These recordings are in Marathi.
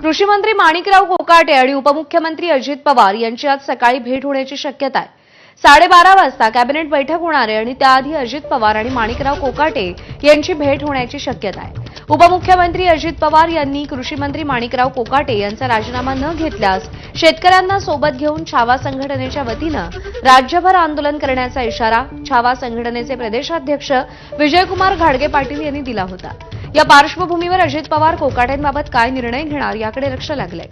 कृषी मंत्री माणिकराव कोकाटे आणि उपमुख्यमंत्री अजित पवार यांची आज सकाळी भेट होण्याची शक्यता आहे। 12:30 वाजता कॅबिनेट बैठक होणार आहे आणि त्याआधी अजित पवार आणि माणिकराव कोकाटे यांची भेट होण्याची शक्यता आहे। उपमुख्यमंत्री अजित पवार यांनी कृषी मंत्री माणिकराव कोकाटे यांचा राजीनामा न घेतल्यास शेतकऱ्यांना सोबत घेऊन छावा संघटनेच्या वतीनं राज्यभर आंदोलन करण्याचा इशारा छावा संघटनेचे प्रदेशाध्यक्ष विजयकुमार घाडगे पाटील यांनी दिला होता। या पार्श्वभूमीवर अजित पवार कोकाटेंबाबत काय निर्णय घेणार याकडे लक्ष लागलंय।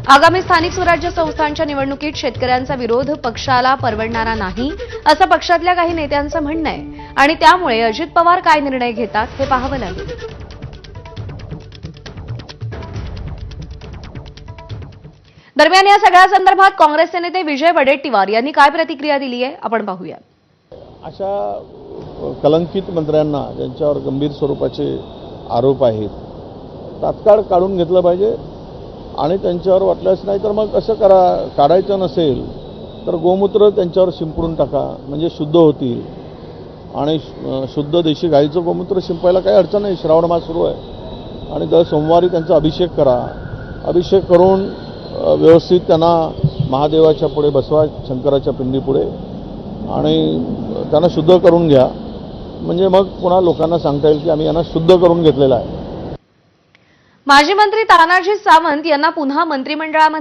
आगामी स्थानिक स्वराज्य संस्थांच्या निवडणुकीत शेतकऱ्यांचा विरोध पक्षाला परवडणारा नाही असं पक्षातल्या काही नेत्यांचं म्हणणं आहे आणि त्यामुळे अजित पवार काय निर्णय घेतात हे पाहावं लागेल। दरम्यान या सगळ्या संदर्भात काँग्रेसचे नेते विजय वडेट्टीवार यांनी काय प्रतिक्रिया दिली आहे आपण पाहूया। अशा कलंकित मंत्र्यांना ज्यांच्यावर गंभीर स्वरूपाचे आरोप आहेत तात्काळ काढून घेतलं पाहिजे आणि त्यांच्यावर वाटल्यास नाही तर मग असं करा, काढायचं नसेल तर गोमूत्र त्यांच्यावर शिंपडून टाका म्हणजे शुद्ध होतील आणि शुद्ध देशी गाईचं गोमूत्र शिंपायला काही अडचण नाही। श्रावण मास सुरू आहे आणि दर सोमवारी त्यांचा अभिषेक करा, अभिषेक करून व्यवस्थित त्यांना महादेवाच्या पुढे बसवा, शंकराच्या पिंडीपुढे आणि त्यांना शुद्ध करून घ्या म्हणजे मग पुन्हा लोकांना सांगता येईल की आम्ही यांना शुद्ध करून घेतलेलं आहे। माजी मंत्री तानाजी सावंत यांना पुन्हा मंत्रिमंडळामध्ये